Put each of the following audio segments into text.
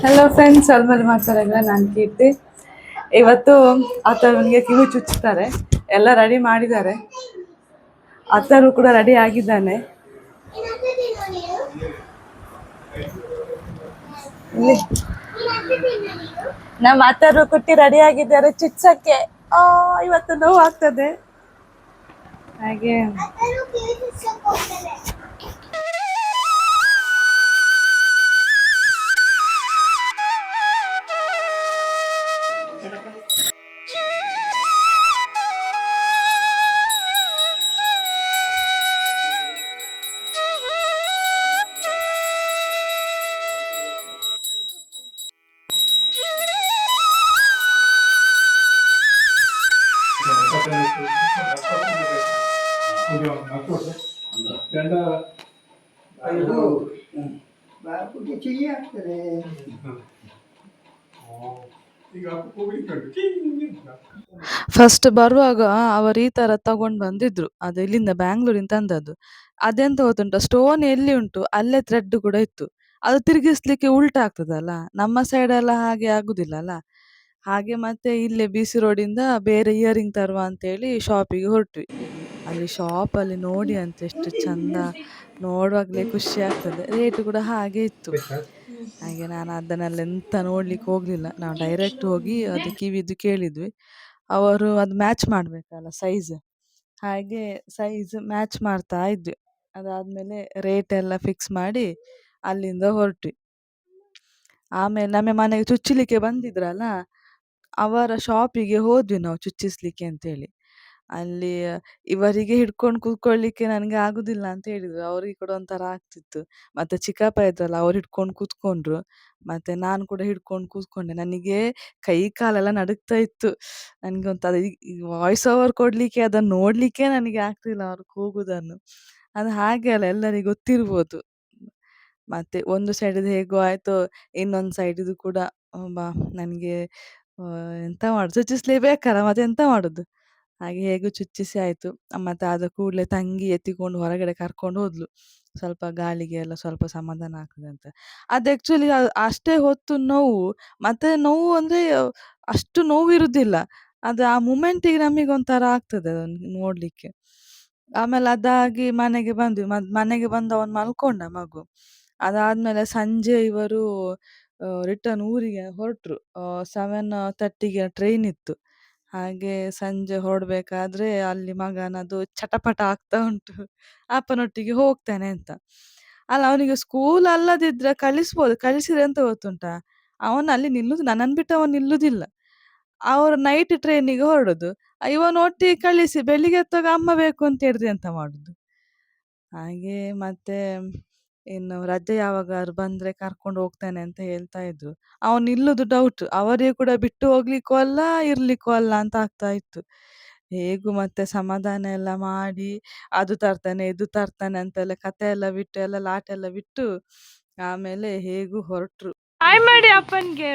Hello friends, ಅಲ್ಮಲ್ಲಿ ಮಾತಾಡಲ್ಲ. ನಾನು ಕೀರ್ತಿ. ಇವತ್ತು ಆತನಿಗೆ ಕಿವಿ ಚುಚ್ಚುತ್ತಾರೆ. ಎಲ್ಲ ರೆಡಿ ಮಾಡಿದ್ದಾರೆ. ಅತ್ತರು ಕೂಡ ರೆಡಿ ಆಗಿದ್ದಾನೆ. ನಮ್ಮ ಅತ್ತರು ಕುಟ್ಟಿ ರೆಡಿ ಆಗಿದ್ದಾರೆ ಚುಚ್ಚಕ್ಕೆ. ಇವತ್ತು ನೋವು ಆಗ್ತದೆ ಹಾಗೆ. ಫಸ್ಟ್ ಬರುವಾಗ ಅವರು ಈ ತರ ತಗೊಂಡು ಬಂದಿದ್ರು. ಅದು ಇಲ್ಲಿಂದ ಬ್ಯಾಂಗ್ಳೂರಿಂದ ತಂದದ್ದು. ಅದೆಂತ ಗೊತ್ತುಂಟ, ಸ್ಟೋನ್ ಎಲ್ಲಿ ಉಂಟು ಅಲ್ಲೇ ಥ್ರೆಡ್ ಕೂಡ ಇತ್ತು. ಅದು ತಿರುಗಿಸ್ಲಿಕ್ಕೆ ಉಲ್ಟಾ ಆಗ್ತದಲ್ಲ, ನಮ್ಮ ಸೈಡ್ ಎಲ್ಲ ಹಾಗೆ ಆಗುದಿಲ್ಲ ಅಲ್ಲ. ಹಾಗೆ ಮತ್ತೆ ಇಲ್ಲೇ BC ರೋಡಿಂದ ಬೇರೆ ಇಯರಿಂಗ್ ತರುವ ಅಂತೇಳಿ ಶಾಪಿಗೆ ಹೊರಟ್ವಿ. ಅಲ್ಲಿ ಶಾಪಲ್ಲಿ ನೋಡಿ ಅಂತ ಎಷ್ಟು ಚಂದ, ನೋಡುವಾಗಲೇ ಖುಷಿ ಆಗ್ತದೆ. ರೇಟ್ ಕೂಡ ಹಾಗೆ ಇತ್ತು. ಹಾಗೆ ನಾನು ಅದನ್ನೆಲ್ಲ ಎಂತ ನೋಡ್ಲಿಕ್ಕೆ ಹೋಗ್ಲಿಲ್ಲ. ನಾವು ಡೈರೆಕ್ಟ್ ಹೋಗಿ ಅದು ಕಿವಿದು ಕೇಳಿದ್ವಿ. ಅವರು ಅದು ಮ್ಯಾಚ್ ಮಾಡ್ಬೇಕಲ್ಲ ಸೈಜ್, ಹಾಗೆ ಸೈಜ್ ಮ್ಯಾಚ್ ಮಾಡ್ತಾ ಇದ್ವಿ. ಅದಾದ್ಮೇಲೆ ರೇಟ್ ಎಲ್ಲ ಫಿಕ್ಸ್ ಮಾಡಿ ಅಲ್ಲಿಂದ ಹೊರಟ್ವಿ. ಆಮೇಲೆ ನಮ್ಮ ಮನೆಗೆ ಚುಚ್ಚಲಿಕ್ಕೆ ಬಂದಿದ್ರಲ್ಲ, ಅವರ ಶಾಪಿಗೆ ಹೋದ್ವಿ ನಾವು ಚುಚ್ಚಿಸ್ಲಿಕ್ಕೆ ಅಂತೇಳಿ. ಅಲ್ಲಿ ಇವರಿಗೆ ಹಿಡ್ಕೊಂಡು ಕೂತ್ಕೊಳ್ಳಿಕ್ಕೆ ನನಗೆ ಆಗುದಿಲ್ಲ ಅಂತ ಹೇಳಿದ್ರು. ಅವ್ರಿಗೆ ಕೂಡ ಒಂಥರ ಆಗ್ತಿತ್ತು. ಮತ್ತೆ ಚಿಕ್ಕಪ್ಪ ಇದ್ರಲ್ಲ, ಅವ್ರು ಹಿಡ್ಕೊಂಡು ಕೂತ್ಕೊಂಡ್ರು. ಮತ್ತೆ ನಾನು ಕೂಡ ಹಿಡ್ಕೊಂಡು ಕೂತ್ಕೊಂಡೆ. ನನಗೆ ಕೈ ಕಾಲೆಲ್ಲ ನಡುಗ್ತಾ ಇತ್ತು. ನನಗೆ ಒಂಥರ ವಾಯ್ಸ್ ಓವರ್ ಕೊಡ್ಲಿಕ್ಕೆ, ಅದನ್ನು ನೋಡ್ಲಿಕ್ಕೆ ನನಗೆ ಆಗ್ತಿಲ್ಲ ಅವ್ರು ಕೂಗುದನ್ನು. ಅದು ಹಾಗೆ ಅಲ್ಲ, ಎಲ್ಲರಿಗೂ ಗೊತ್ತಿರ್ಬೋದು. ಮತ್ತೆ ಒಂದು ಸೈಡಿದು ಹೇಗೋ ಆಯ್ತು, ಇನ್ನೊಂದು ಸೈಡಿದು ಕೂಡ ನನಗೆ ಎಂತ ಮಾಡುದು, ಚುಚ್ಚಿಸ್ಲೇಬೇಕಲ್ಲ, ಮತ್ತೆ ಎಂತ ಮಾಡುದು. ಹಾಗೆ ಹೇಗೂ ಚುಚ್ಚಿಸಿ ಆಯಿತು. ಮತ್ತು ಆದ ಕೂಡಲೇ ತಂಗಿ ಎತ್ತಿಕೊಂಡು ಹೊರಗಡೆ ಕರ್ಕೊಂಡು ಹೋದ್ಲು. ಸ್ವಲ್ಪ ಗಾಳಿಗೆ ಎಲ್ಲ ಸ್ವಲ್ಪ ಸಮಾಧಾನ ಆಗ್ತದೆ ಅಂತ. ಅದು ಆ್ಯಕ್ಚುಲಿ ಅಷ್ಟೇ ಹೊತ್ತು ನೋವು, ಮತ್ತು ನೋವು ಅಂದರೆ ಅಷ್ಟು ನೋವು ಇರುವುದಿಲ್ಲ. ಅದು ಆ ಮೂಮೆಂಟಿಗೆ ನಮಗೊಂಥರ ಆಗ್ತದೆ ಅದನ್ನು ನೋಡಲಿಕ್ಕೆ. ಆಮೇಲೆ ಅದಾಗಿ ಮನೆಗೆ ಬಂದ್ವಿ. ಮನೆಗೆ ಬಂದು ಅವನು ಮಲ್ಕೊಂಡ ಮಗು. ಅದಾದಮೇಲೆ ಸಂಜೆ ಇವರು ರಿಟರ್ನ್ ಊರಿಗೆ ಹೊರಟರು. 7:30ಗೆ ಟ್ರೈನ್ ಇತ್ತು. ಹಾಗೆ ಸಂಜೆ ಹೊರಡ್ಬೇಕಾದ್ರೆ ಅಲ್ಲಿ ಮಗನದು ಚಟಪಟ ಆಗ್ತಾ ಉಂಟು, ಅಪ್ಪನೊಟ್ಟಿಗೆ ಹೋಗ್ತಾನೆ ಅಂತ. ಅಲ್ಲ, ಅವನಿಗೆ ಸ್ಕೂಲ್ ಅಲ್ಲದಿದ್ರೆ ಕಳಿಸ್ಬೋದು. ಕಳಿಸಿದ್ರೆ ಎಂತ ಗೊತ್ತುಂಟಾ, ಅವನು ಅಲ್ಲಿ ನಿಲ್ಲುದು, ನನ್ನನ್ನು ಬಿಟ್ಟು ಅವನು ನಿಲ್ಲುವುದಿಲ್ಲ. ಅವರು ನೈಟ್ ಟ್ರೈನಿಗೆ ಹೊರಡುದು. ಇವನು ಒಟ್ಟಿಗೆ ಕಳಿಸಿ ಬೆಳಿಗ್ಗೆ ಎತ್ತಾಗ ಅಮ್ಮ ಬೇಕು ಅಂತ ಹೇಳಿದ್ರೆ ಎಂತ ಮಾಡುದು. ಹಾಗೆ ಮತ್ತೆ ಇನ್ನು ರಜೆ ಯಾವಾಗಾದ್ರು ಬಂದ್ರೆ ಕರ್ಕೊಂಡು ಹೋಗ್ತಾನೆ ಅಂತ ಹೇಳ್ತಾ ಇದ್ರು. ಅವನು ನಿಲ್ಲುದು ಡೌಟ್, ಅವರಿಗೆ ಕೂಡ ಬಿಟ್ಟು ಹೋಗ್ಲಿಕ್ಕೂ ಅಲ್ಲ ಇರ್ಲಿಕ್ಕೂ ಅಲ್ಲ ಅಂತ ಆಗ್ತಾ ಇತ್ತು. ಹೇಗೂ ಮತ್ತೆ ಸಮಾಧಾನ ಎಲ್ಲ ಮಾಡಿ ಅದು ತರ್ತಾನೆ ಇದು ತರ್ತಾನೆ ಅಂತೆಲ್ಲ ಕತೆ ಎಲ್ಲ ಬಿಟ್ಟು, ಎಲ್ಲ ಲಾಟ ಎಲ್ಲ ಬಿಟ್ಟು ಆಮೇಲೆ ಹೇಗೂ ಹೊರಟ್ರು. ಹಾಯ್ ಮಾಡಿ ಅಪ್ಪನ್ಗೆ.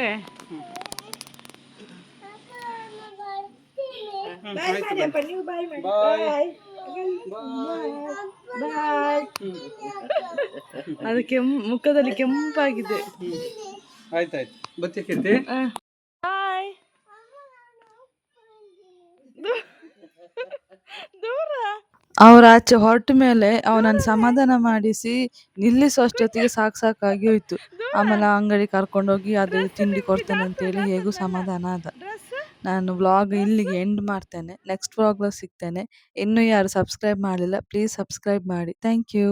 ಅದಕ್ಕೆ ಮುಖದಲ್ಲಿ ಕೆಂಪಾಗಿದೆ. ಆಯ್ತಾಯ್ತು, ಬತ್ತಿ ಕೀರ್ತಿ. ಅವ್ರ ಆಚೆ ಹೊರಟ ಮೇಲೆ ಅವನನ್ನು ಸಮಾಧಾನ ಮಾಡಿಸಿ ನಿಲ್ಲಿಸುವಷ್ಟೊತ್ತಿಗೆ ಸಾಕಾಗಿ ಹೋಯ್ತು. ಆಮೇಲೆ ಅಂಗಡಿ ಕರ್ಕೊಂಡೋಗಿ ಅದು ತಿಂಡಿ ಕೊಡ್ತೇನೆ ಅಂತೇಳಿ ಹೇಗೂ ಸಮಾಧಾನ ಆದ. ನಾನು ವ್ಲಾಗ್ ಇಲ್ಲಿಗೆ ಎಂಡ್ ಮಾಡ್ತೇನೆ. ನೆಕ್ಸ್ಟ್ ವ್ಲಾಗ್లో ಸಿಗ್ತೇನೆ. ಇನ್ನೂ ಯಾರು ಸಬ್ಸ್ಕ್ರೈಬ್ ಮಾಡಲಿಲ್ಲ, ಪ್ಲೀಸ್ ಸಬ್ಸ್ಕ್ರೈಬ್ ಮಾಡಿ. Thank you.